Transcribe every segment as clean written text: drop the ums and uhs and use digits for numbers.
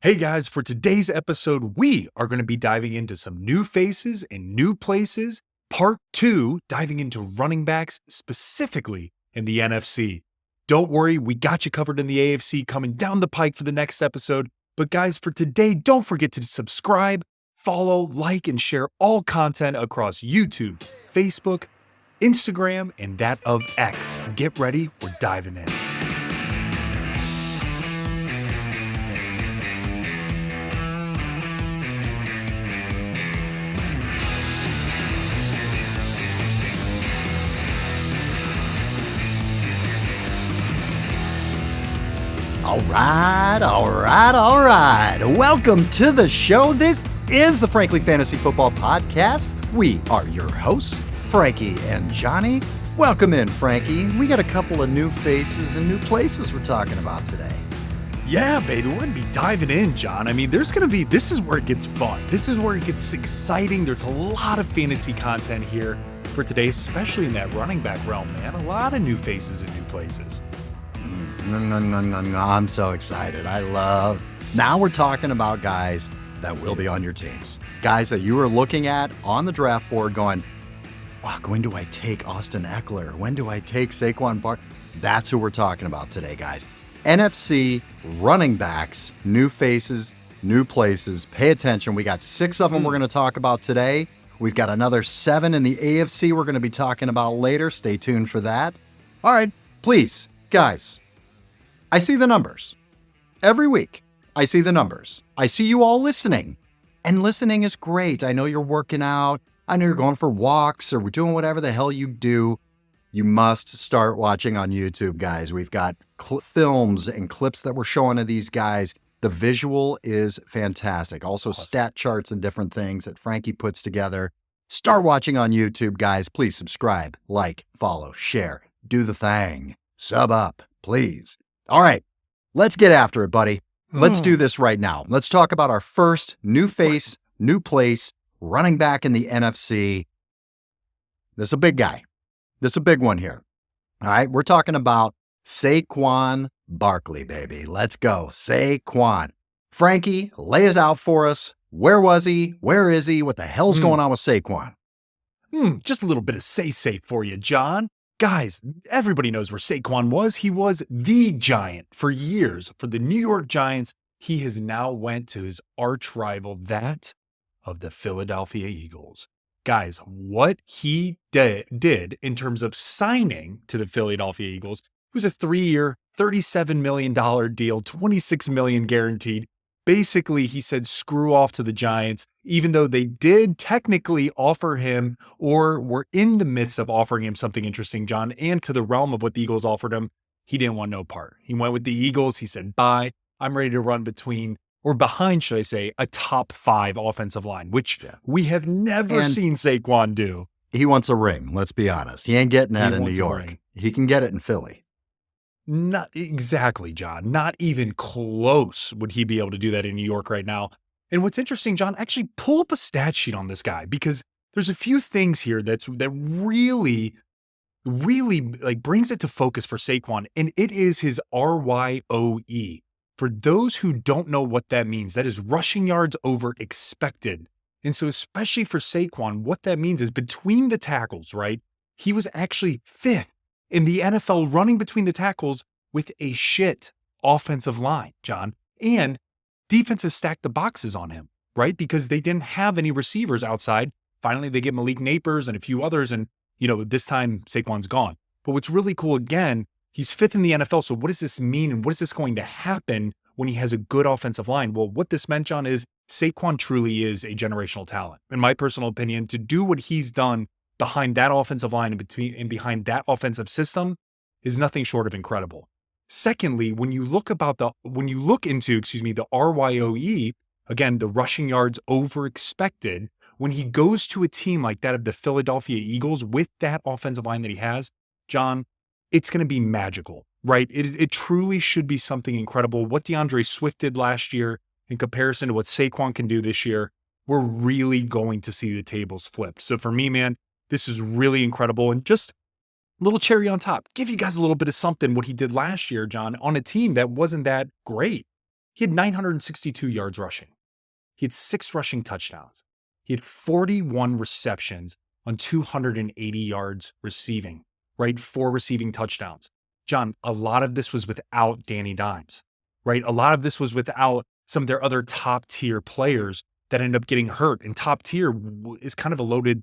Hey guys, for today's episode, we are going to be diving into some new faces and new places. Part 2, diving into running backs specifically in the NFC. Don't worry, we got you covered in the AFC coming down the pike for the next episode. But guys, for today, don't forget to subscribe, follow, like, and share all content across YouTube, Facebook, Instagram, and that of X. Get ready, we're diving in. All right. Welcome to the show. This is the Frankly Fantasy Football Podcast. We are your hosts, Frankie and Johnny. Welcome in, Frankie. We got a couple of new faces and new places we're talking about today. Yeah, baby, we're going to be diving in, John. I mean, this is where it gets fun. This is where it gets exciting. There's a lot of fantasy content here for today, especially in that running back realm, man. A lot of new faces and new places. No, I'm so excited. Now we're talking about guys that will be on your teams. Guys that you are looking at on the draft board going, fuck, when do I take Austin Ekeler? When do I take Saquon Barkley? That's who we're talking about today, guys. NFC running backs, new faces, new places. Pay attention. We got 6 of them we're going to talk about today. We've got another 7 in the AFC we're going to be talking about later. Stay tuned for that. All right, please, guys. I see the numbers. Every week, I see the numbers. I see you all listening. And listening is great. I know you're working out. I know you're going for walks or we're doing whatever the hell you do. You must start watching on YouTube, guys. We've got films and clips that we're showing of these guys. The visual is fantastic. Also, stat charts and different things that Frankie puts together. Start watching on YouTube, guys. Please subscribe, like, follow, share. Do the thing. Sub up, please. All right, let's get after it, buddy. Let's do this right now. Let's talk about our first new face, new place, running back in the NFC. This is a big guy. This is a big one here. All right, we're talking about Saquon Barkley, baby. Let's go. Saquon. Frankie, lay it out for us. Where was he? Where is he? What the hell's going on with Saquon? Just a little bit of say-safe for you, John. Guys, everybody knows where Saquon was. He was the Giant for years. For the New York Giants, he has now went to his arch rival, that of the Philadelphia Eagles. Guys, what he did in terms of signing to the Philadelphia Eagles, it was a 3-year, $37 million deal, $26 million guaranteed. Basically, he said, screw off to the Giants, even though they did technically offer him or were in the midst of offering him something interesting, John, and to the realm of what the Eagles offered him, he didn't want no part. He went with the Eagles. He said, bye. I'm ready to run behind, should I say, a top 5 offensive line, which we have never seen Saquon do. He wants a ring, let's be honest. He ain't getting that in New York. He can get it in Philly. Not exactly, John. Not even close would he be able to do that in New York right now. And what's interesting, John, actually pull up a stat sheet on this guy because there's a few things here that really like brings it to focus for Saquon, and it is his RYOE. For those who don't know what that means, that is rushing yards over expected. And so especially for Saquon, what that means is between the tackles, right? He was actually 5th in the NFL running between the tackles with a shit offensive line, John. And defenses stacked the boxes on him, right? Because they didn't have any receivers outside. Finally, they get Malik Neighbors and a few others. And, this time Saquon's gone. But what's really cool, again, he's 5th in the NFL. So what does this mean? And what is this going to happen when he has a good offensive line? Well, what this meant, John, is Saquon truly is a generational talent. In my personal opinion, to do what he's done behind that offensive line and behind that offensive system is nothing short of incredible. Secondly, when you look into the RYOE, again, the rushing yards over expected, when he goes to a team like that of the Philadelphia Eagles with that offensive line that he has, John, it's going to be magical, right? It truly should be something incredible. What DeAndre Swift did last year in comparison to what Saquon can do this year, we're really going to see the tables flipped. So for me, man, this is really incredible. And just a little cherry on top, give you guys a little bit of something what he did last year, John, on a team that wasn't that great. He had 962 yards rushing. He had 6 rushing touchdowns. He had 41 receptions on 280 yards receiving, right? 4 receiving touchdowns. John, a lot of this was without Danny Dimes, right? A lot of this was without some of their other top tier players that ended up getting hurt. And top tier is kind of a loaded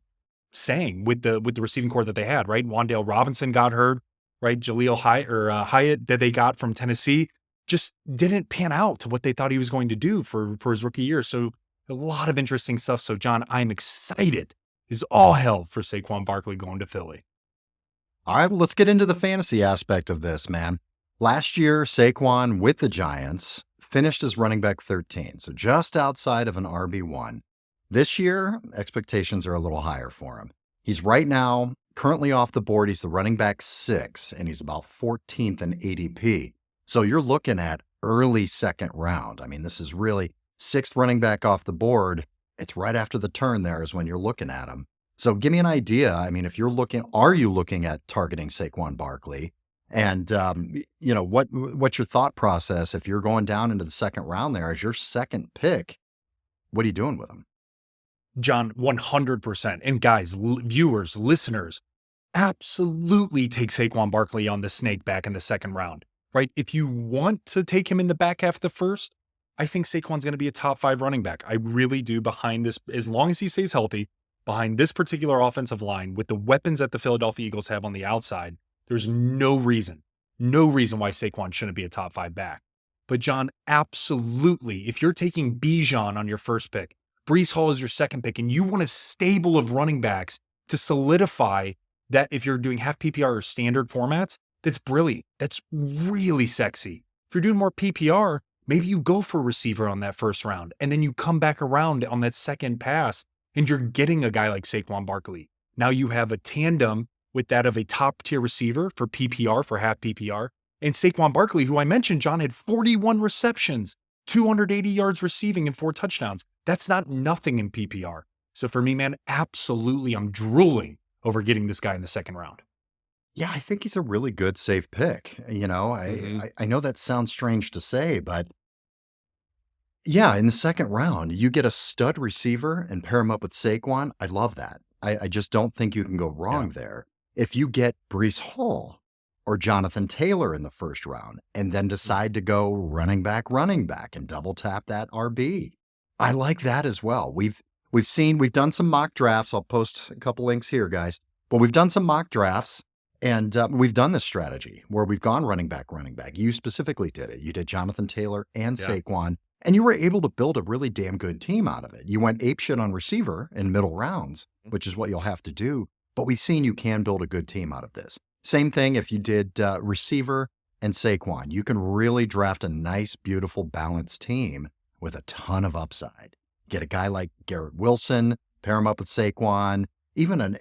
saying with the receiving core that they had, right? Wan'Dale Robinson got hurt, right? Jaleel Hyatt that they got from Tennessee just didn't pan out to what they thought he was going to do for his rookie year. So a lot of interesting stuff. So John, I'm excited as all hell for Saquon Barkley going to Philly. All right, well, let's get into the fantasy aspect of this, man. Last year, Saquon with the Giants finished as running back 13, so just outside of an RB1. This year, expectations are a little higher for him. He's right now currently off the board. He's the running back 6, and he's about 14th in ADP. So you're looking at early second round. I mean, this is really 6th running back off the board. It's right after the turn there is when you're looking at him. So give me an idea. I mean, if you're looking, are you looking at targeting Saquon Barkley? And, what's your thought process if you're going down into the second round there as your second pick? What are you doing with him? John, 100%. And guys, viewers, listeners, absolutely take Saquon Barkley on the snake back in the second round, right? If you want to take him in the back half of the first, I think Saquon's going to be a top 5 running back. I really do, behind this, as long as he stays healthy, behind this particular offensive line with the weapons that the Philadelphia Eagles have on the outside. There's no reason why Saquon shouldn't be a top 5 back. But John, absolutely, if you're taking Bijan on your first pick, Breece Hall is your second pick, and you want a stable of running backs to solidify that if you're doing half PPR or standard formats, that's brilliant. That's really sexy. If you're doing more PPR, maybe you go for a receiver on that first round, and then you come back around on that second pass, and you're getting a guy like Saquon Barkley. Now you have a tandem with that of a top-tier receiver for PPR, for half PPR, and Saquon Barkley, who I mentioned, John, had 41 receptions, 280 yards receiving, and 4 touchdowns. That's not nothing in PPR. So for me, man, absolutely, I'm drooling over getting this guy in the second round. Yeah, I think he's a really good, safe pick. I know that sounds strange to say, but yeah, in the second round, you get a stud receiver and pair him up with Saquon. I love that. I just don't think you can go wrong there. If you get Breece Hall or Jonathan Taylor in the first round and then decide to go running back and double tap that RB, I like that as well. We've done some mock drafts. I'll post a couple links here, guys. But we've done some mock drafts, and we've done this strategy where we've gone running back. You specifically did it. You did Jonathan Taylor and Saquon, and you were able to build a really damn good team out of it. You went apeshit on receiver in middle rounds, which is what you'll have to do. But we've seen you can build a good team out of this. Same thing if you did receiver and Saquon. You can really draft a nice, beautiful, balanced team with a ton of upside. Get a guy like Garrett Wilson, pair him up with Saquon, even an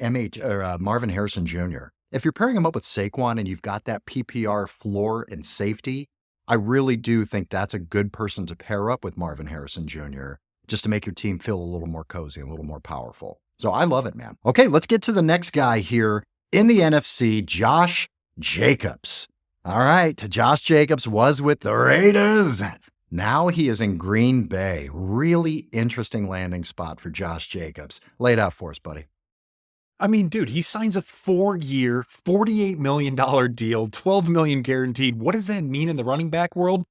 Marvin Harrison Jr. If you're pairing him up with Saquon and you've got that PPR floor and safety, I really do think that's a good person to pair up with Marvin Harrison Jr. just to make your team feel a little more cozy, a little more powerful. So I love it, man. Okay, let's get to the next guy here in the NFC, Josh Jacobs. All right, Josh Jacobs was with the Raiders. Now he is in Green Bay. Really interesting landing spot for Josh Jacobs. Lay it out for us, buddy. I mean, dude, he signs a 4-year, $48 million deal, $12 million guaranteed. What does that mean in the running back world?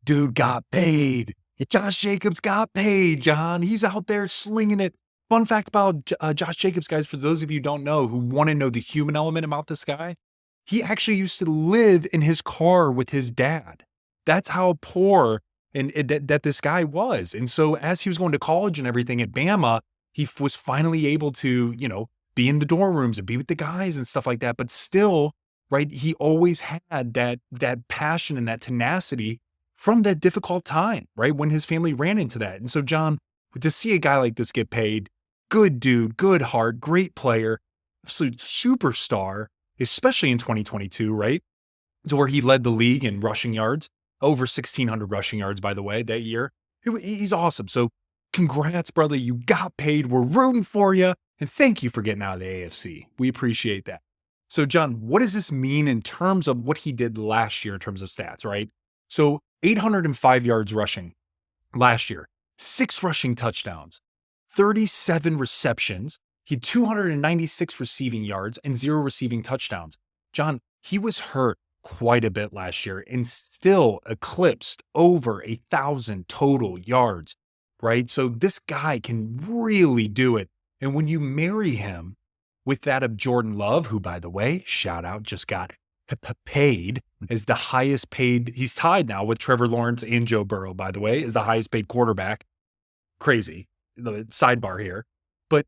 Dude got paid. Josh Jacobs got paid, John. He's out there slinging it. Fun fact about Josh Jacobs, guys, for those of you who don't know, who want to know the human element about this guy, he actually used to live in his car with his dad. That's how poor that this guy was. And so as he was going to college and everything at Bama, he was finally able to, be in the dorm rooms and be with the guys and stuff like that. But still, right, he always had that passion and that tenacity from that difficult time, right, when his family ran into that. And so, John, to see a guy like this get paid, good dude, good heart, great player, absolute superstar, especially in 2022, right, to where he led the league in rushing yards, over 1,600 rushing yards, by the way, that year. He's awesome. So congrats, brother. You got paid. We're rooting for you. And thank you for getting out of the AFC. We appreciate that. So, John, what does this mean in terms of what he did last year in terms of stats, right? So 805 yards rushing last year, 6 rushing touchdowns, 37 receptions. He had 296 receiving yards and 0 receiving touchdowns. John, he was hurt quite a bit last year and still eclipsed over 1,000 total yards, right? So this guy can really do it. And when you marry him with that of Jordan Love, who, by the way, shout out, just got paid as the highest paid. He's tied now with Trevor Lawrence and Joe Burrow, by the way, as the highest paid quarterback. Crazy, the sidebar here. But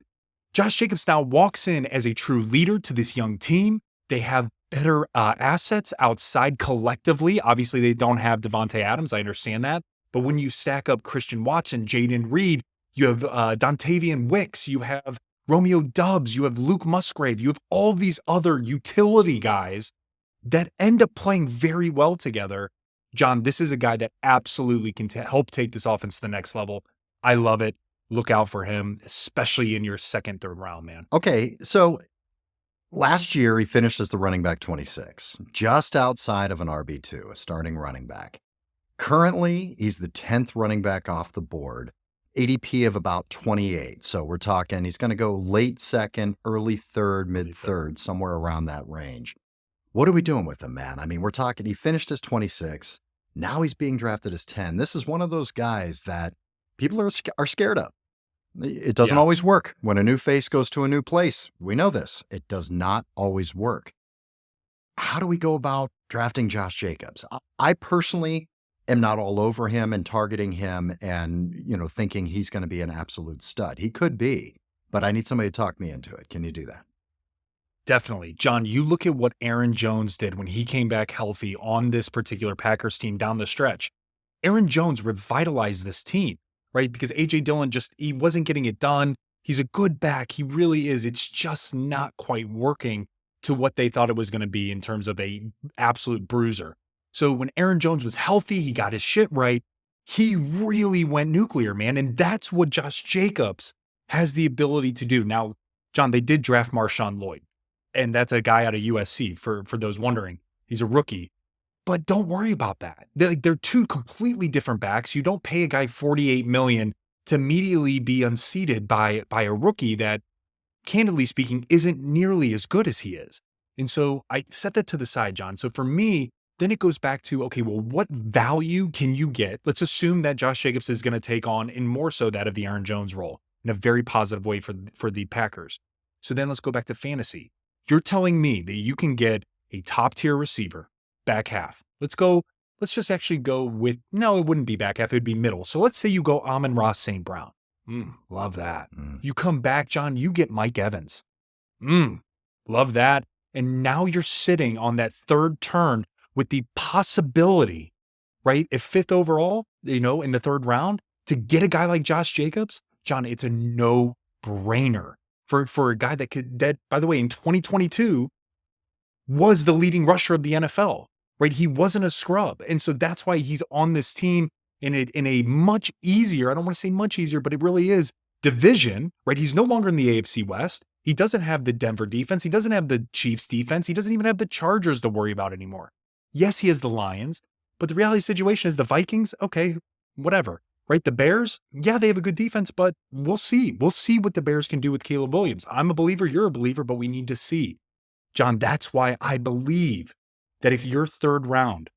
Josh Jacobs now walks in as a true leader to this young team. They have better assets outside collectively. Obviously, they don't have Devontae Adams. I understand that. But when you stack up Christian Watson, Jaden Reed, you have Dontavian Wicks, you have Romeo Doubs, you have Luke Musgrave, you have all these other utility guys that end up playing very well together. John, this is a guy that absolutely can help take this offense to the next level. I love it. Look out for him, especially in your second, third round, man. Okay, so last year he finished as the running back 26, just outside of an RB2, a starting running back. Currently, he's the 10th running back off the board, ADP of about 28. So we're talking he's going to go late second, early third, mid third, somewhere around that range. What are we doing with him, man? I mean, we're talking, he finished as 26. Now he's being drafted as 10. This is one of those guys that people are scared of. It doesn't always work when a new face goes to a new place. We know this. It does not always work. How do we go about drafting Josh Jacobs? I personally am not all over him and targeting him and, thinking he's going to be an absolute stud. He could be, but I need somebody to talk me into it. Can you do that? Definitely. John, you look at what Aaron Jones did when he came back healthy on this particular Packers team down the stretch. Aaron Jones revitalized this team, right? Because A.J. Dillon he wasn't getting it done. He's a good back. He really is. It's just not quite working to what they thought it was going to be in terms of a absolute bruiser. So when Aaron Jones was healthy, he got his shit right. He really went nuclear, man. And that's what Josh Jacobs has the ability to do. Now, John, they did draft Marshawn Lloyd. And that's a guy out of USC, for those wondering. He's a rookie. But don't worry about that. They're two completely different backs. You don't pay a guy $48 million to immediately be unseated by a rookie that, candidly speaking, isn't nearly as good as he is. And so I set that to the side, John. So for me, then it goes back to, okay, well, what value can you get? Let's assume that Josh Jacobs is going to take on, and more so that of the Aaron Jones role, in a very positive way for the Packers. So then let's go back to fantasy. You're telling me that you can get a top-tier receiver, back half. Let's just actually go with, no, it wouldn't be back half, it would be middle. So let's say you go Amon-Ra St. Brown. Love that. You come back, John, you get Mike Evans. Love that. And now you're sitting on that third turn with the possibility, right, if fifth overall, in the third round, to get a guy like Josh Jacobs, John, it's a no-brainer. For a guy that, by the way, in 2022 was the leading rusher of the NFL, right? He wasn't a scrub. And so that's why he's on this team in a much easier, I don't want to say much easier, but it really is, division, right? He's no longer in the AFC West. He doesn't have the Denver defense. He doesn't have the Chiefs defense. He doesn't even have the Chargers to worry about anymore. Yes, he has the Lions, but the reality situation is the Vikings, okay, whatever. Right? The Bears, yeah, they have a good defense, but we'll see. We'll see what the Bears can do with Caleb Williams. I'm a believer, you're a believer, but we need to see. John, that's why I believe that if you're third round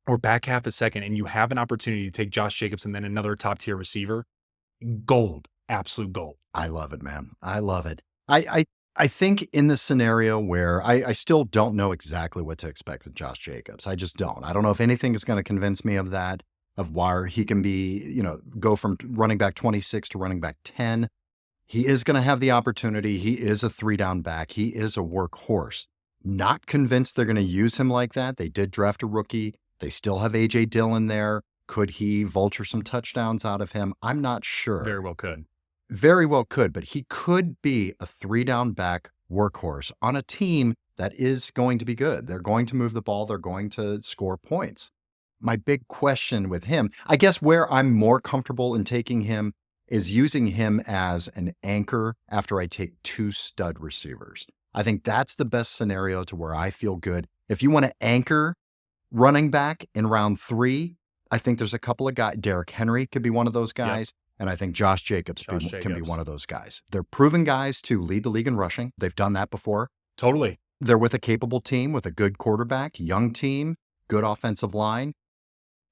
or back half a second and you have an opportunity to take Josh Jacobs and then another top-tier receiver, gold, absolute gold. I love it, man. I love it. I think in the scenario where I still don't know exactly what to expect with Josh Jacobs. I just don't. I don't know if anything is going to convince me of that. Of why he can be, go from running back 26 to running back 10. He is going to have the opportunity. He is a 3-down back. He is a workhorse. Not convinced they're going to use him like that. They did draft a rookie. They still have A.J. Dillon there. Could he vulture some touchdowns out of him? I'm not sure. Very well could. Very well could, but he could be a 3-down back workhorse on a team that is going to be good. They're going to move the ball. They're going to score points. My big question with him, I guess where I'm more comfortable in taking him is using him as an anchor after I take 2 stud receivers. I think that's the best scenario to where I feel good. If you want to anchor Running back in round 3, I think there's a couple of guys. Derrick Henry could be one of those guys. And I think Josh Jacobs can be one of those guys. They're proven guys to lead the league in rushing. They've done that before. Totally. They're with a capable team, with a good quarterback, young team, good offensive line.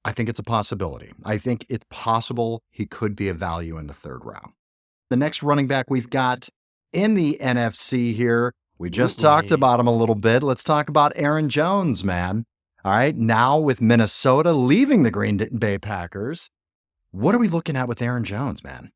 I think it's a possibility. I think it's possible he could be a value in the 3rd round. The next running back we've got in the NFC here, we just talked about him a little bit. Let's talk about Aaron Jones, man. All right, now with Minnesota leaving the Green Bay Packers, what are we looking at with Aaron Jones, man?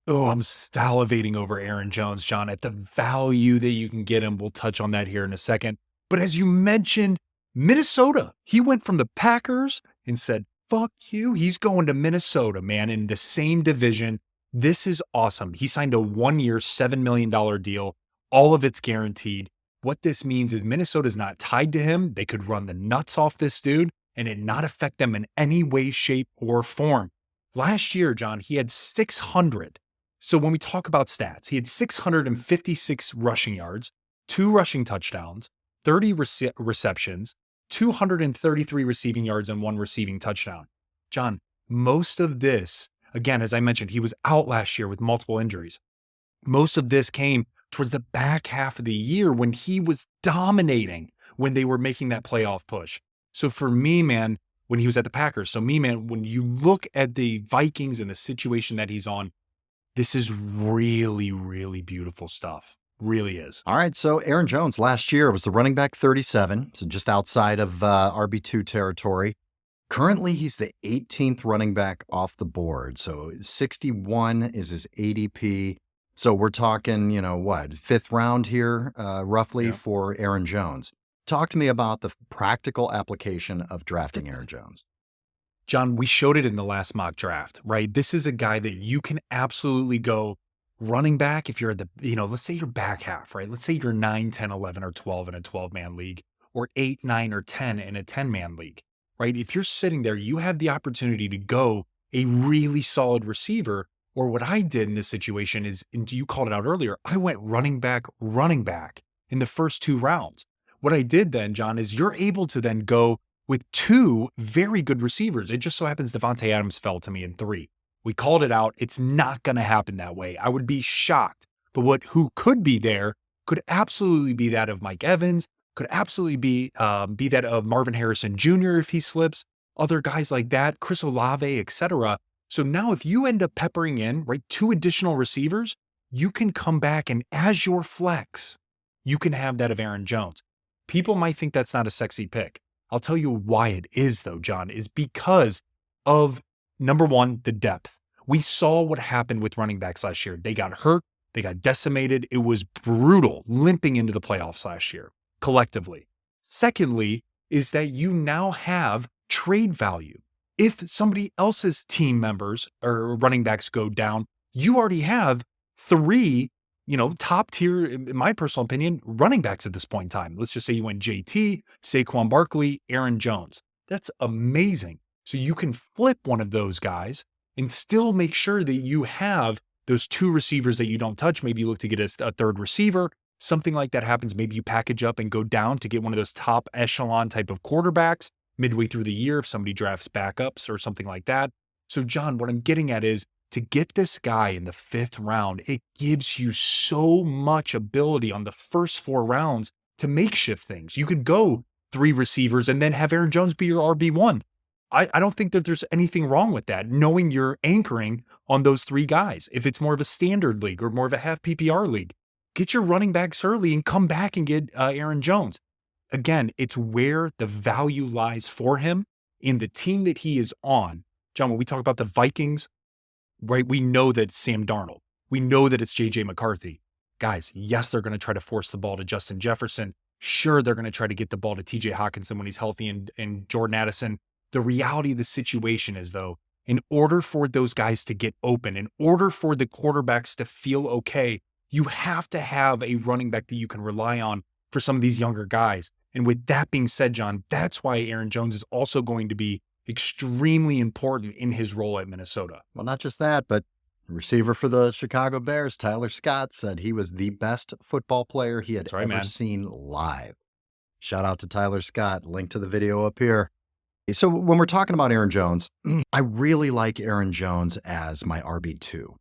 Oh, I'm salivating over Aaron Jones, John, at the value that you can get him. We'll touch on that here in a second. But as you mentioned, Minnesota, he went from the Packers and said, fuck you. He's going to Minnesota, man, in the same division. This is awesome. He signed a 1-year, $7 million deal. All of it's guaranteed. What this means is Minnesota's not tied to him. They could run the nuts off this dude and it not affect them in any way, shape, or form. Last year, John, he had 600. So when we talk about stats, he had 656 rushing yards, 2 rushing touchdowns, 30 receptions, 233 receiving yards, and 1 receiving touchdown. John, most of this, again, as I mentioned, he was out last year with multiple injuries. Most of this came towards the back half of the year when he was dominating, when they were making that playoff push. So for me, man, when he was at the Packers, when you look at the Vikings and the situation that he's on, this is really, really beautiful stuff. Really is. All right, so Aaron Jones last year was the running back 37, so just outside of RB2 territory. Currently, he's the 18th running back off the board. So 61 is his ADP. So we're talking, 5th round here, roughly for Aaron Jones. Talk to me about the practical application of drafting Aaron Jones. John, we showed it in the last mock draft, right? This is a guy that you can absolutely go running back if you're at the, let's say you're back half, right? Let's say you're 9, 10, 11, or 12 in a 12-man league, or 8, 9, or 10 in a 10-man league, right? If you're sitting there, you have the opportunity to go a really solid receiver. Or what I did in this situation is, and you called it out earlier, I went running back in the first 2 rounds. What I did then, John, is you're able to then go with 2 very good receivers. It just so happens Devontae Adams fell to me in 3. We called it out. It's not going to happen that way. I would be shocked. But who could be there could absolutely be that of Mike Evans, could absolutely be that of Marvin Harrison Jr. if he slips, other guys like that, Chris Olave, etc. So now if you end up peppering in, right, 2 additional receivers, you can come back and as your flex, you can have that of Aaron Jones. People might think that's not a sexy pick. I'll tell you why it is though, John, is because of, number one, the depth. We saw what happened with running backs last year. They got hurt. They got decimated. It was brutal, limping into the playoffs last year, collectively. Secondly, is that you now have trade value. If somebody else's team members or running backs go down, you already have 3, top tier, in my personal opinion, running backs at this point in time. Let's just say you went JT, Saquon Barkley, Aaron Jones. That's amazing. So you can flip one of those guys and still make sure that you have those 2 receivers that you don't touch. Maybe you look to get a 3rd receiver. Something like that happens. Maybe you package up and go down to get one of those top echelon type of quarterbacks midway through the year if somebody drafts backups or something like that. So John, what I'm getting at is to get this guy in the 5th round, it gives you so much ability on the first 4 rounds to makeshift things. You could go 3 receivers and then have Aaron Jones be your RB1. I don't think that there's anything wrong with that, knowing you're anchoring on those 3 guys. If it's more of a standard league or more of a half PPR league, get your running backs early and come back and get Aaron Jones. Again, it's where the value lies for him in the team that he is on. John, when we talk about the Vikings, right, we know that it's Sam Darnold. We know that it's JJ McCarthy. Guys, yes, they're going to try to force the ball to Justin Jefferson. Sure, they're going to try to get the ball to TJ Hawkinson when he's healthy and Jordan Addison. The reality of the situation is, though, in order for those guys to get open, in order for the quarterbacks to feel okay, you have to have a running back that you can rely on for some of these younger guys. And with that being said, John, that's why Aaron Jones is also going to be extremely important in his role at Minnesota. Well, not just that, but receiver for the Chicago Bears, Tyler Scott, said he was the best football player he had ever seen live. Shout out to Tyler Scott. Link to the video up here. So when we're talking about Aaron Jones, I really like Aaron Jones as my RB2.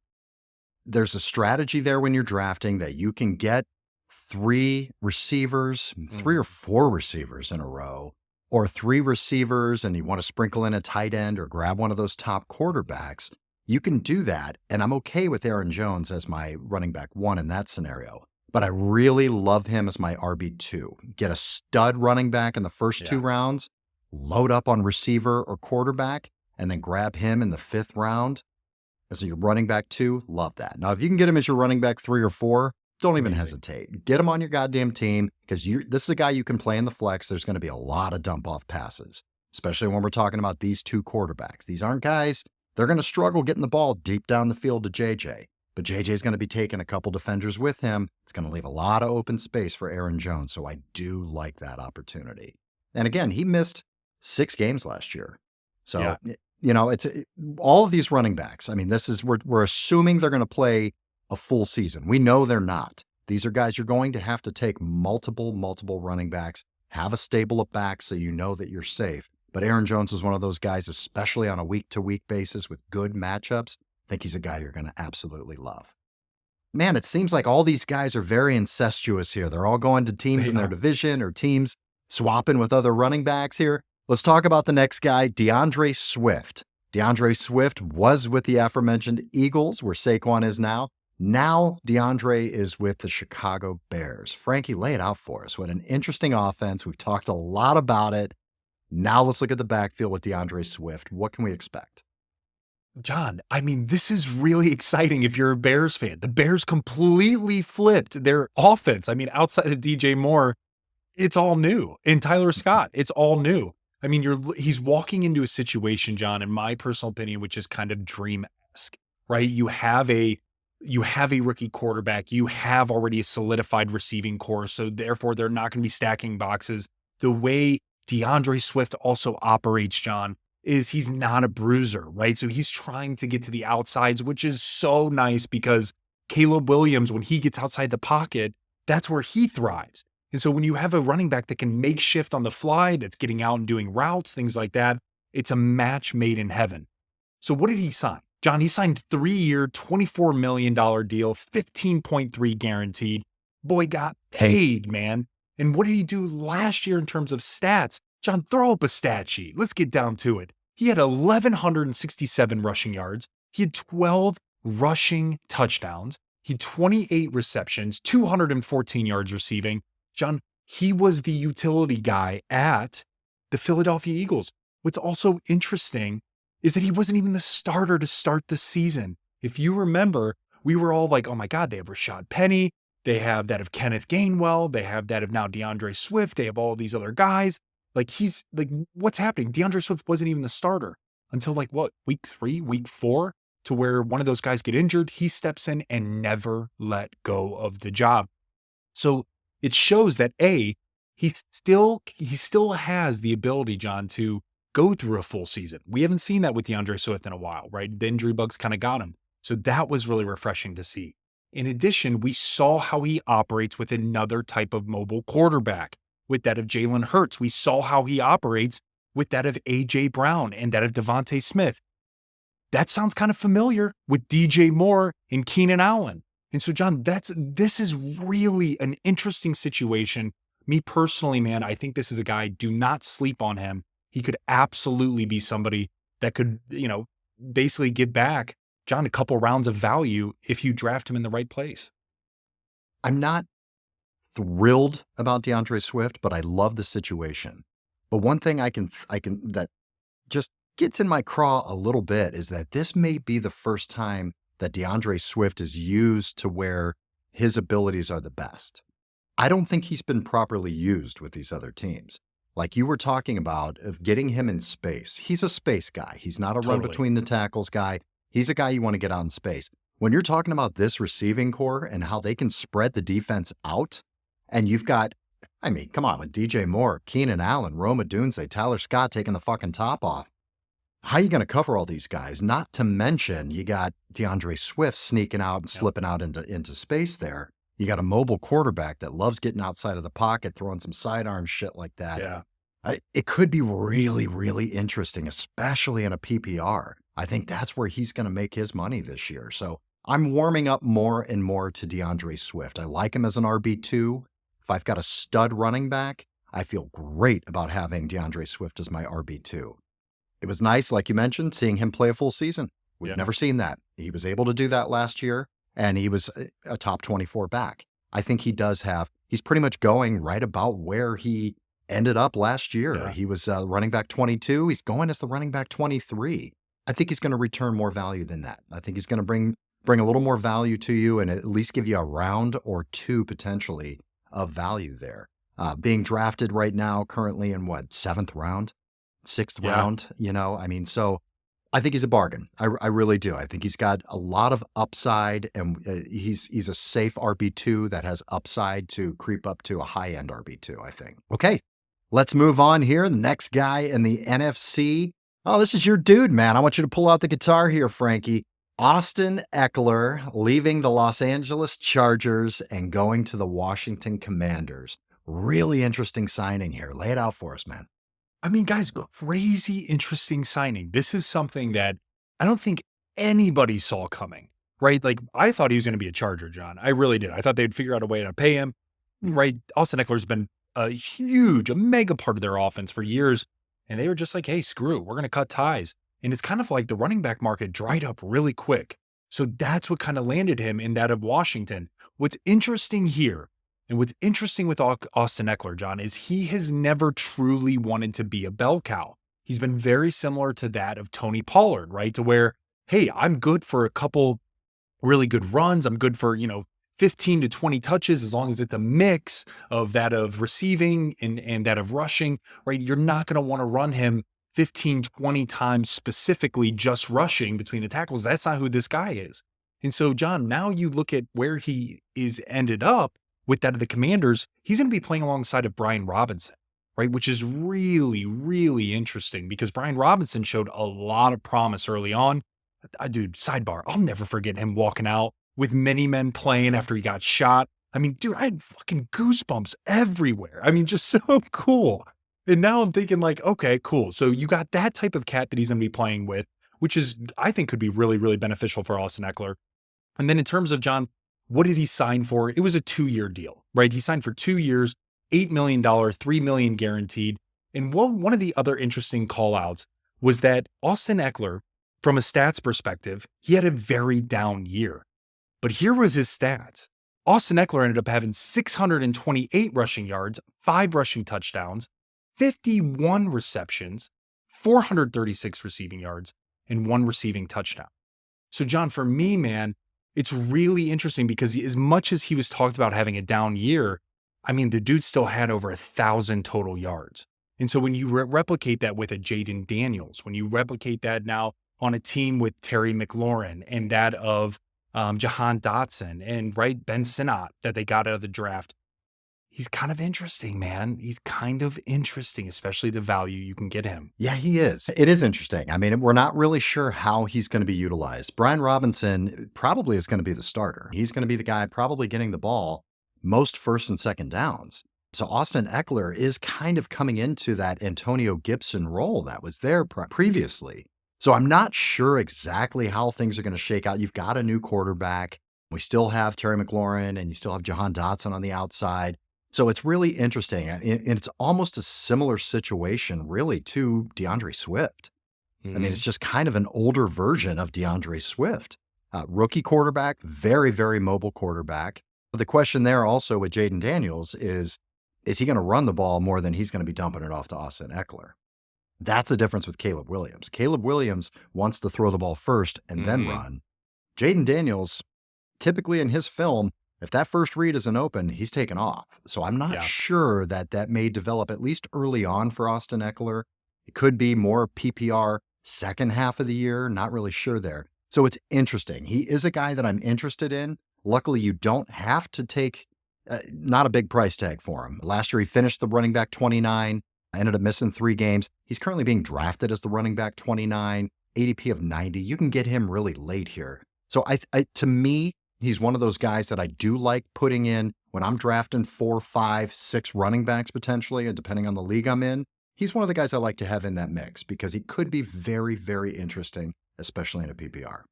There's a strategy there when you're drafting that you can get three or four receivers in a row, or three receivers and you want to sprinkle in a tight end or grab one of those top quarterbacks. You can do that. And I'm okay with Aaron Jones as my running back 1 in that scenario. But I really love him as my RB2. Get a stud running back in the first 2 rounds, load up on receiver or quarterback, and then grab him in the 5th round as your running back 2. Love that. Now, if you can get him as your running back 3 or 4, don't even hesitate. Get him on your goddamn team, because this is a guy you can play in the flex. There's going to be a lot of dump-off passes, especially when we're talking about these 2 quarterbacks. These aren't guys, they're going to struggle getting the ball deep down the field to JJ. But JJ's going to be taking a couple defenders with him. It's going to leave a lot of open space for Aaron Jones. So I do like that opportunity. And again, he missed 6 games last year. So, it's all of these running backs. I mean, we're assuming they're going to play a full season. We know they're not. These are guys you're going to have to take multiple running backs, have a stable of backs so you know that you're safe. But Aaron Jones is one of those guys, especially on a week-to-week basis with good matchups. I think he's a guy you're going to absolutely love. Man, it seems like all these guys are very incestuous here. They're all going to teams in their division or teams swapping with other running backs here. Let's talk about the next guy, DeAndre Swift. DeAndre Swift was with the aforementioned Eagles, where Saquon is now. Now DeAndre is with the Chicago Bears. Frankie, lay it out for us. What an interesting offense. We've talked a lot about it. Now let's look at the backfield with DeAndre Swift. What can we expect? John, I mean, this is really exciting if you're a Bears fan. The Bears completely flipped their offense. I mean, outside of DJ Moore, it's all new. And Tyler Scott, it's all new. I mean, he's walking into a situation, John, in my personal opinion, which is kind of dream-esque, right? You have a rookie quarterback. You have already a solidified receiving core. So therefore, they're not going to be stacking boxes. The way DeAndre Swift also operates, John, is he's not a bruiser, right? So he's trying to get to the outsides, which is so nice because Caleb Williams, when he gets outside the pocket, that's where he thrives. And so when you have a running back that can make shift on the fly, that's getting out and doing routes, things like that, it's a match made in heaven. So what did he sign? John, he signed a 3-year, $24 million deal, 15.3 guaranteed. Boy got paid, man. And what did he do last year in terms of stats? John, throw up a stat sheet. Let's get down to it. He had 1,167 rushing yards. He had 12 rushing touchdowns. He had 28 receptions, 214 yards receiving. John, he was the utility guy at the Philadelphia Eagles. What's also interesting is that he wasn't even the starter to start the season. If you remember, we were all like, oh my God, they have Rashad Penny. They have that of Kenneth Gainwell. They have that of now DeAndre Swift. They have all these other guys. What's happening? DeAndre Swift wasn't even the starter until week 3, week 4, to where one of those guys get injured. He steps in and never let go of the job. So it shows that he still has the ability, John, to go through a full season. We haven't seen that with DeAndre Swift in a while, right? The injury bugs kind of got him. So that was really refreshing to see. In addition, we saw how he operates with another type of mobile quarterback. With that of Jalen Hurts. We saw how he operates with that of A.J. Brown and that of Devontae Smith. That sounds kind of familiar with DJ Moore and Keenan Allen. And so, John, this is really an interesting situation. Me personally, man, I think this is a guy, do not sleep on him. He could absolutely be somebody that could, basically give back, John, a couple rounds of value if you draft him in the right place. I'm not thrilled about DeAndre Swift, but I love the situation. But one thing I can that just gets in my craw a little bit is that this may be the first time that DeAndre Swift is used to where his abilities are the best. I don't think he's been properly used with these other teams. Like you were talking about, of getting him in space. He's a space guy. He's not a run between the tackles guy. He's a guy you want to get out in space. When you're talking about this receiving core and how they can spread the defense out, and you've got, I mean, come on, with DJ Moore, Keenan Allen, Rome Odunze, Tyler Scott taking the fucking top off. How are you going to cover all these guys? Not to mention, you got DeAndre Swift sneaking out and slipping out into space there. You got a mobile quarterback that loves getting outside of the pocket, throwing some sidearm shit like that. Yeah. It could be really, really interesting, especially in a PPR. I think that's where he's going to make his money this year. So I'm warming up more and more to DeAndre Swift. I like him as an RB2. If I've got a stud running back, I feel great about having DeAndre Swift as my RB2. It was nice, like you mentioned, seeing him play a full season. We've never seen that. He was able to do that last year, and he was a top 24 back. I think he's pretty much going right about where he ended up last year. Yeah. He was running back 22. He's going as the running back 23. I think he's going to return more value than that. I think he's going to bring a little more value to you and at least give you a round or two potentially of value there. Being drafted right now, currently in seventh round, sixth round, so I think he's a bargain. I really do. I think he's got a lot of upside, and he's a safe RB2 that has upside to creep up to a high-end RB2, I think. Okay, let's move on here. The next guy in the NFC. Oh, this is your dude, man. I want you to pull out the guitar here, Frankie. Austin Ekeler leaving the Los Angeles Chargers and going to the Washington Commanders. Really interesting signing here. Lay it out for us, man. I mean, guys, crazy interesting signing. This is something that I don't think anybody saw coming, right? Like, I thought he was going to be a Charger, John. I really did. I thought they'd figure out a way to pay him, right? Austin Eckler's been a mega part of their offense for years. And they were just like, hey, screw it. We're going to cut ties. And it's kind of like the running back market dried up really quick. So that's what kind of landed him in that of Washington. What's interesting here, and what's interesting with Austin Ekeler, John, is he has never truly wanted to be a bell cow. He's been very similar to that of Tony Pollard, right? To where, hey, I'm good for a couple really good runs. I'm good for, 15 to 20 touches, as long as it's a mix of that of receiving and that of rushing, right? You're not going to want to run him 15, 20 times specifically just rushing between the tackles. That's not who this guy is. And so, John, now you look at where he is ended up with that of the Commanders, he's going to be playing alongside of Brian Robinson, right? Which is really, really interesting because Brian Robinson showed a lot of promise early on. Dude, sidebar, I'll never forget him walking out with many men playing after he got shot. I mean, dude, I had fucking goosebumps everywhere. I mean, just so cool. And now I'm thinking like, okay, cool. So you got that type of cat that he's going to be playing with, which is, I think could be really, really beneficial for Austin Ekeler. And then in terms of, John, what did he sign for? It was a 2-year deal, right? He signed for 2 years, $8 million, $3 million guaranteed. And one of the other interesting call outs was that Austin Ekeler, from a stats perspective, he had a very down year. But here was his stats. Austin Ekeler ended up having 628 rushing yards, 5 rushing touchdowns, 51 receptions, 436 receiving yards, and 1 receiving touchdown. So, John, for me, man, it's really interesting because as much as he was talked about having a down year, I mean, the dude still had over 1,000 total yards. And so when you replicate that with a Jaden Daniels, when you replicate that now on a team with Terry McLaurin and that of Jahan Dotson and Ben Sinnott that they got out of the draft, he's kind of interesting, man. He's kind of interesting, especially the value you can get him. Yeah, he is. It is interesting. I mean, we're not really sure how he's going to be utilized. Brian Robinson probably is going to be the starter. He's going to be the guy probably getting the ball most first and second downs. So Austin Ekeler is kind of coming into that Antonio Gibson role that was there previously. So I'm not sure exactly how things are going to shake out. You've got a new quarterback. We still have Terry McLaurin and you still have Jahan Dotson on the outside. So it's really interesting. And it's almost a similar situation, really, to DeAndre Swift. I mean, it's just kind of an older version of DeAndre Swift. Rookie quarterback, very, very mobile quarterback. But the question there also with Jaden Daniels is he going to run the ball more than he's going to be dumping it off to Austin Ekeler? That's the difference with Caleb Williams. Caleb Williams wants to throw the ball first and then run. Jaden Daniels, typically in his film, if that first read isn't open, he's taken off. So I'm not sure that may develop, at least early on for Austin Ekeler. It could be more PPR second half of the year. Not really sure there. So it's interesting. He is a guy that I'm interested in. Luckily, you don't have to take not a big price tag for him. Last year, he finished the running back 29. I ended up missing 3 games. He's currently being drafted as the running back 29, ADP of 90. You can get him really late here. So to me, He's one of those guys that I do like putting in when I'm drafting 4, 5, 6 running backs potentially, depending on the league I'm in. He's one of the guys I like to have in that mix because he could be very, very interesting, especially in a PPR.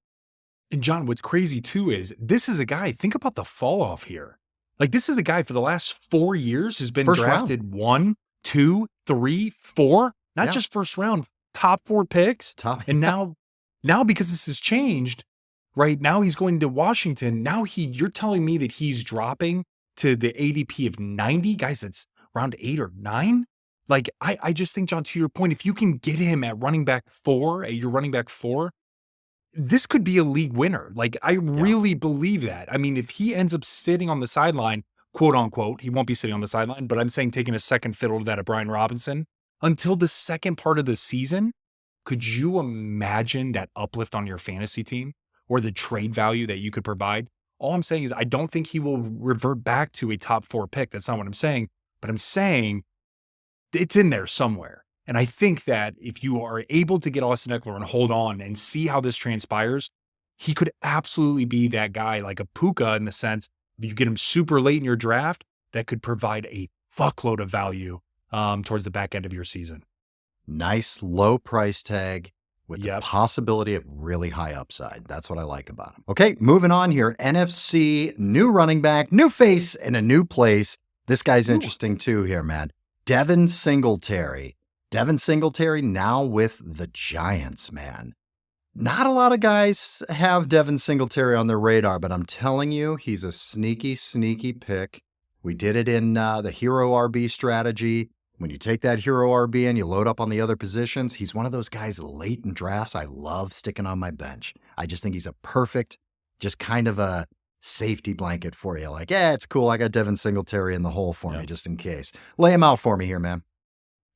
And John, what's crazy too is this is a guy, think about the fall off here. Like this is a guy for the last 4 years who's been First drafted 1, 2, 3, 4, not just first round, top 4 picks. And now because this has changed, right now he's going to Washington. Now you're telling me that he's dropping to the ADP of 90? Guys, it's round 8 or 9. Like, I just think, John, to your point, if you can get him at running back 4, at your running back 4, this could be a league winner. Like, I really believe that. I mean, if he ends up sitting on the sideline, quote unquote, he won't be sitting on the sideline, but I'm saying taking a second fiddle to that of Brian Robinson until the second part of the season, could you imagine that uplift on your fantasy team or the trade value that you could provide? All I'm saying is I don't think he will revert back to a top 4 pick. That's not what I'm saying, but I'm saying it's in there somewhere. And I think that if you are able to get Austin Ekeler and hold on and see how this transpires, he could absolutely be that guy like a Puka in the sense if you get him super late in your draft, that could provide a fuckload of value towards the back end of your season. Nice low price tag with the possibility of really high upside. That's what I like about him. Okay, moving on here. NFC, new running back, new face in a new place. This guy's interesting too here, man. Devin Singletary. Devin Singletary now with the Giants, man. Not a lot of guys have Devin Singletary on their radar, but I'm telling you, he's a sneaky, sneaky pick. We did it in the Hero RB strategy. When you take that Hero RB and you load up on the other positions, he's one of those guys late in drafts I love sticking on my bench. I just think he's a perfect, just kind of a safety blanket for you. Like, yeah, it's cool. I got Devin Singletary in the hole for me just in case. Lay him out for me here, man.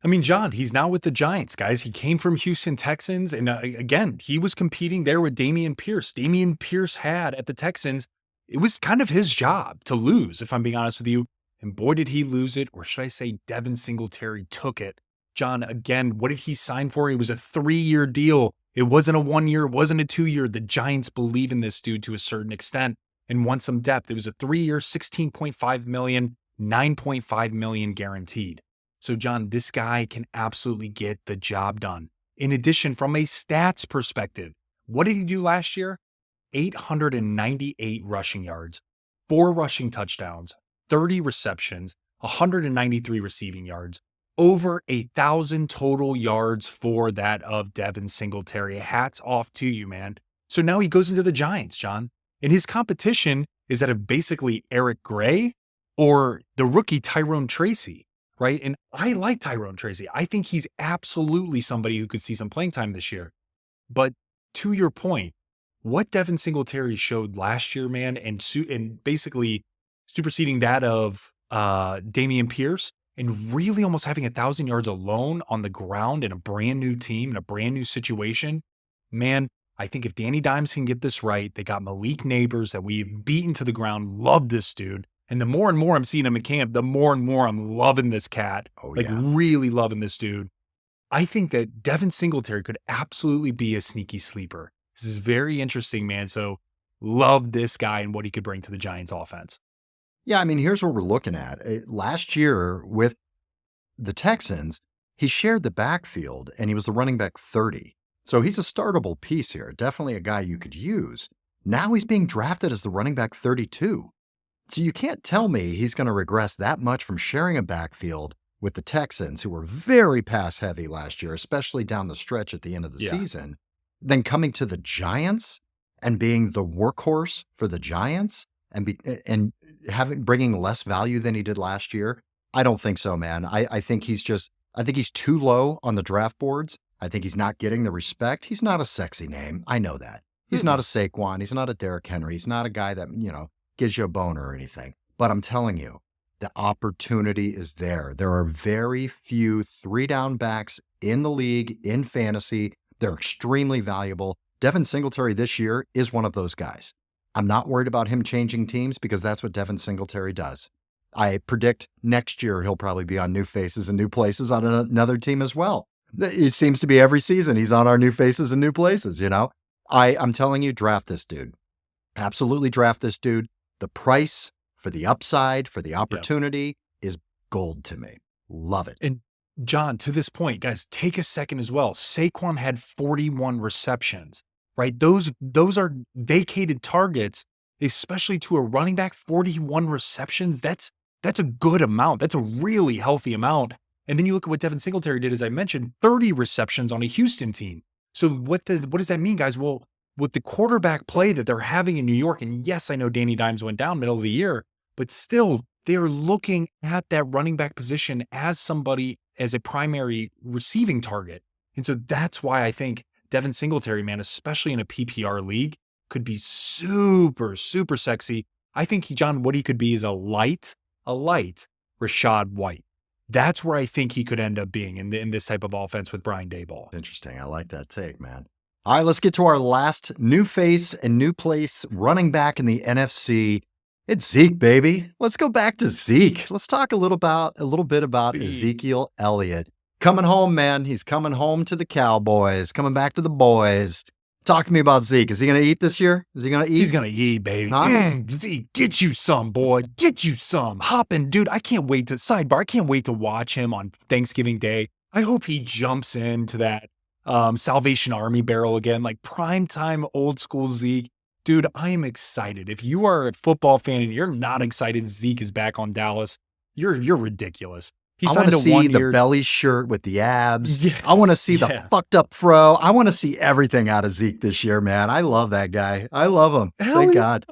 I mean, John, he's now with the Giants, guys. He came from Houston Texans. And again, he was competing there with Dameon Pierce. Dameon Pierce had at the Texans, it was kind of his job to lose, if I'm being honest with you. And boy, did he lose it. Or should I say Devin Singletary took it. John, again, what did he sign for? It was a 3-year deal. It wasn't a 1 year. It wasn't a 2 year. The Giants believe in this dude to a certain extent and want some depth. It was a 3-year, $16.5 million, $9.5 million guaranteed. So, John, this guy can absolutely get the job done. In addition, from a stats perspective, what did he do last year? 898 rushing yards, 4 rushing touchdowns, 30 receptions, 193 receiving yards, over 1,000 total yards for that of Devin Singletary. Hats off to you, man. So now he goes into the Giants, John. And his competition is that of basically Eric Gray or the rookie Tyrone Tracy. Right. And I like Tyrone Tracy. I think he's absolutely somebody who could see some playing time this year. But to your point, what Devin Singletary showed last year, man, and basically superseding that of Dameon Pierce and really almost having 1,000 yards alone on the ground in a brand new team, in a brand new situation, man, I think if Danny Dimes can get this right, they got Malik Neighbors that we've beaten to the ground. Love this dude. And the more and more I'm seeing him in camp, the more and more I'm loving this cat. Really loving this dude. I think that Devin Singletary could absolutely be a sneaky sleeper. This is very interesting, man. So love this guy and what he could bring to the Giants offense. Yeah, I mean, here's what we're looking at. Last year with the Texans, he shared the backfield and he was the running back 30. So he's a startable piece here. Definitely a guy you could use. Now he's being drafted as the running back 32. So you can't tell me he's going to regress that much from sharing a backfield with the Texans, who were very pass heavy last year, especially down the stretch at the end of the season, then coming to the Giants and being the workhorse for the Giants and bringing less value than he did last year. I don't think so, man. I think he's too low on the draft boards. I think he's not getting the respect. He's not a sexy name. I know that. He's not a Saquon. He's not a Derrick Henry. He's not a guy that, gives you a boner or anything. But I'm telling you, the opportunity is there. There are very few 3-down backs in the league, in fantasy. They're extremely valuable. Devin Singletary this year is one of those guys. I'm not worried about him changing teams because that's what Devin Singletary does. I predict next year he'll probably be on new faces and new places on another team as well. It seems to be every season he's on our new faces and new places, I'm telling you, draft this dude. Absolutely draft this dude. The price for the upside, for the opportunity is gold to me. Love it. And John, to this point, guys, take a second as well. Saquon had 41 receptions, right? Those are vacated targets, especially to a running back. 41 receptions. That's a good amount. That's a really healthy amount. And then you look at what Devin Singletary did, as I mentioned, 30 receptions on a Houston team. So what does that mean, guys? Well, with the quarterback play that they're having in New York, and yes, I know Danny Dimes went down middle of the year, but still, they're looking at that running back position as a primary receiving target. And so that's why I think Devin Singletary, man, especially in a PPR league, could be super, super sexy. I think what he could be is a light Rashad White. That's where I think he could end up being in this type of offense with Brian Daboll. Interesting. I like that take, man. All right, let's get to our last new face and new place running back in the NFC. It's Zeke, baby. Let's go back to Zeke. Let's talk a little bit about Ezekiel Elliott. Coming home, man. He's coming home to the Cowboys, coming back to the boys. Talk to me about Zeke. Is he going to eat this year? Is he going to eat? He's going to eat, baby. Zeke, get you some, boy. Get you some. Hopping, dude. I can't wait to watch him on Thanksgiving Day. I hope he jumps into that Salvation Army barrel again, like primetime old school Zeke. Dude, I am excited. If you are a football fan and you're not excited Zeke is back on Dallas, you're ridiculous. I want to see the belly shirt with the abs. Yes, I want to see the fucked up fro. I want to see everything out of Zeke this year, man. I love that guy. I love him. Thank God.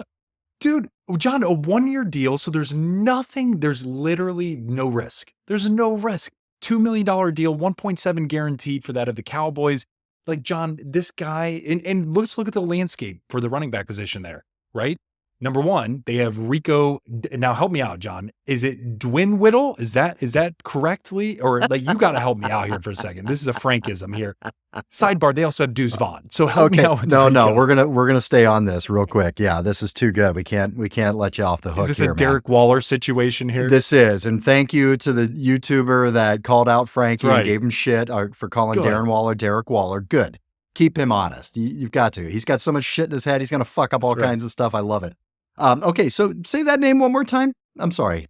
Dude, John, a 1-year deal. So there's literally no risk. There's no risk. $2 million deal, 1.7 guaranteed for that of the Cowboys. Like, John, this guy, and let's look at the landscape for the running back position there, right? Number one, they have Rico. Now help me out, John. Is it Dwinwittle? Is that correctly? Or like, you got to help me out here for a second. This is a Frankism here. Sidebar, they also have Deuce Vaughn. So help me out with No, we're gonna stay on this real quick. Yeah, this is too good. We can't let you off the hook. Is this here, a Derek Waller situation here? This is. And thank you to the YouTuber that called out Frankie and gave him shit for calling Darren Waller Derek Waller. Good. Keep him honest. You've got to. He's got so much shit in his head. He's going to fuck up all kinds of stuff. I love it. Okay, so say that name one more time. I'm sorry.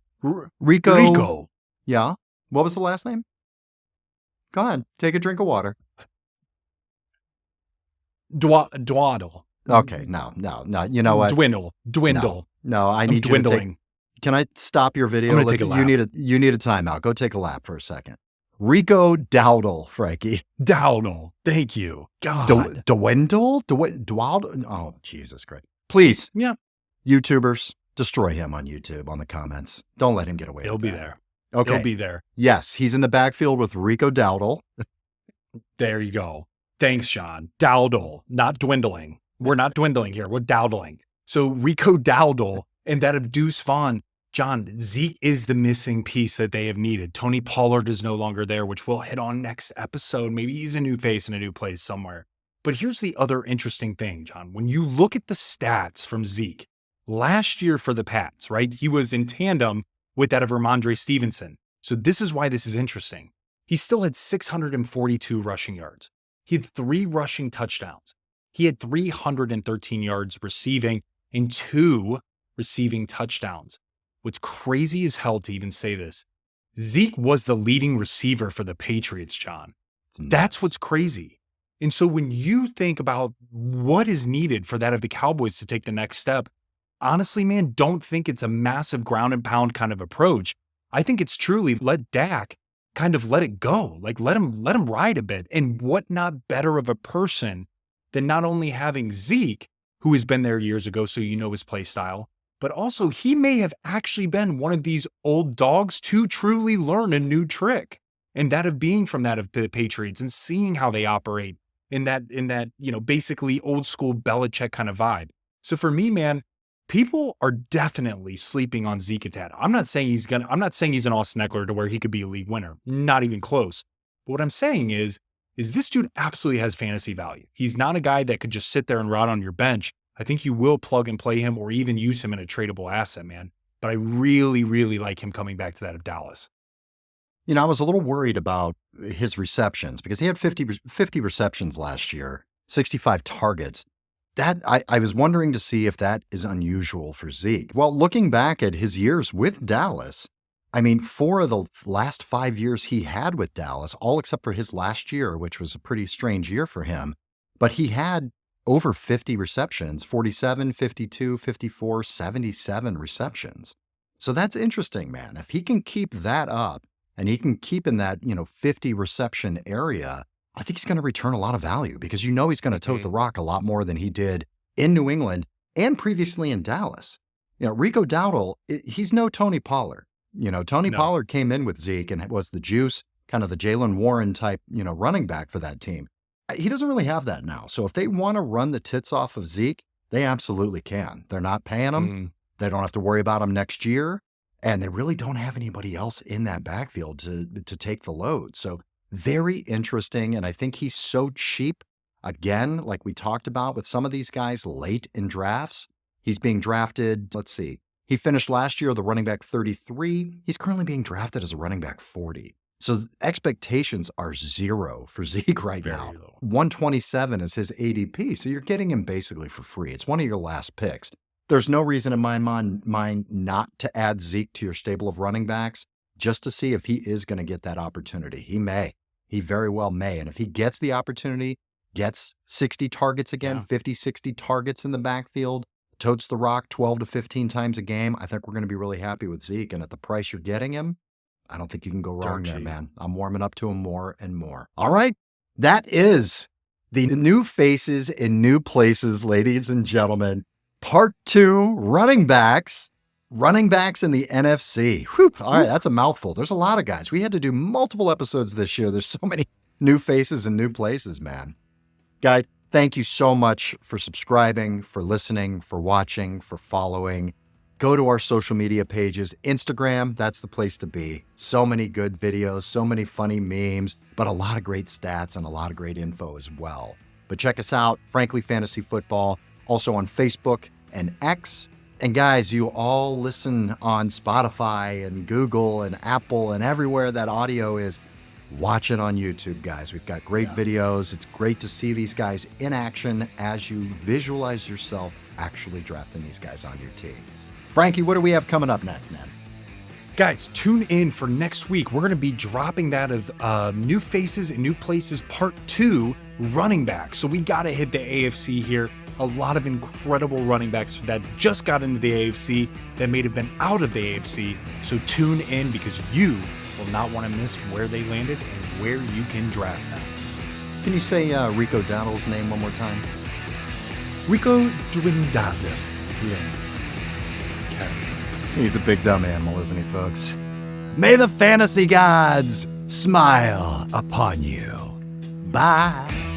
Rico. Yeah. What was the last name? Go ahead. Take a drink of water. Dwaddle. Okay, no. You know what? Dwindle. No, I need dwindling. Can I stop your video? I'm gonna take a lap. You need a timeout. Go take a lap for a second. Rico Dowdle, Frankie. Dowdle. Thank you. God. Dwindle? Dwald? Oh, Jesus Christ. Please. Yeah. YouTubers, destroy him on YouTube on the comments. Don't let him get away with that. He'll be there. Okay. He'll be there. Yes, he's in the backfield with Rico Dowdle. There you go. Thanks, Sean. Dowdle, not dwindling. We're not dwindling here. We're dowdling. So Rico Dowdle and that of Deuce Vaughn. John, Zeke is the missing piece that they have needed. Tony Pollard is no longer there, which we'll hit on next episode. Maybe he's a new face in a new place somewhere. But here's the other interesting thing, John. When you look at the stats from Zeke, last year for the Pats, right? He was in tandem with that of Ramondre Stevenson. So this is why this is interesting. He still had 642 rushing yards. He had 3 rushing touchdowns. He had 313 yards receiving and 2 receiving touchdowns. What's crazy as hell to even say this, Zeke was the leading receiver for the Patriots, John. That's what's crazy. And so when you think about what is needed for that of the Cowboys to take the next step, honestly, man, don't think it's a massive ground and pound kind of approach. I think it's truly let Dak kind of let it go. Like let him ride a bit. And what not better of a person than not only having Zeke, who has been there years ago, so you know his play style, but also he may have actually been one of these old dogs to truly learn a new trick. And that of being from that of the Patriots and seeing how they operate in that, basically old school Belichick kind of vibe. So for me, man, people are definitely sleeping on Zeke a tad. I'm not saying he's an Austin Ekeler to where he could be a league winner. Not even close. But what I'm saying is this dude absolutely has fantasy value. He's not a guy that could just sit there and rot on your bench. I think you will plug and play him or even use him in a tradable asset, man. But I really, really like him coming back to that of Dallas. I was a little worried about his receptions because he had 50 receptions last year, 65 targets. I was wondering to see if that is unusual for Zeke. Well, looking back at his years with Dallas, I mean, 4 of the last 5 years he had with Dallas, all except for his last year, which was a pretty strange year for him, but he had over 50 receptions, 47, 52, 54, 77 receptions. So that's interesting, man. If he can keep that up and he can keep in that, 50 reception area, I think he's going to return a lot of value because he's going to tote the rock a lot more than he did in New England and previously in Dallas. Rico Dowdle, he's no Tony Pollard. Tony Pollard came in with Zeke and was the juice, kind of the Jalen Warren type, running back for that team. He doesn't really have that now. So if they want to run the tits off of Zeke, they absolutely can. They're not paying him. They don't have to worry about him next year. And they really don't have anybody else in that backfield to take the load. So very interesting. And I think he's so cheap. Again, like we talked about with some of these guys late in drafts, he's being drafted. Let's see. He finished last year the running back 33. He's currently being drafted as a running back 40. So expectations are 0 for Zeke right now. 127 is his ADP. So you're getting him basically for free. It's one of your last picks. There's no reason in my mind not to add Zeke to your stable of running backs just to see if he is going to get that opportunity. He may. He very well may. And if he gets the opportunity, gets 60 targets again, 50, 60 targets in the backfield, totes the rock 12 to 15 times a game, I think we're going to be really happy with Zeke. And at the price you're getting him, I don't think you can go wrong there, man. I'm warming up to him more and more. All right. That is the new faces in new places, ladies and gentlemen. Part 2, running backs in the NFC. Whew. All right, that's a mouthful. There's a lot of guys. We had to do multiple episodes this year. There's so many new faces and new places, man. Guy, thank you so much for subscribing, for listening, for watching, for following. Go to our social media pages. Instagram, that's the place to be. So many good videos, so many funny memes, but a lot of great stats and a lot of great info as well. But check us out, Frankly Fantasy Football. Also on Facebook and X. And guys, you all listen on Spotify and Google and Apple and everywhere that audio is. Watch it on YouTube, guys. We've got great videos. It's great to see these guys in action as you visualize yourself actually drafting these guys on your team. Frankie, what do we have coming up next, man? Guys, tune in for next week. We're going to be dropping that of New Faces and New Places Part 2 running back. So we got to hit the AFC here. A lot of incredible running backs that just got into the AFC that may have been out of the AFC. So tune in because you will not want to miss where they landed and where you can draft them. Can you say Rico Dowdle's name one more time? Rico Dowdle. Yeah. He's a big dumb animal, isn't he, folks? May the fantasy gods smile upon you. Bye.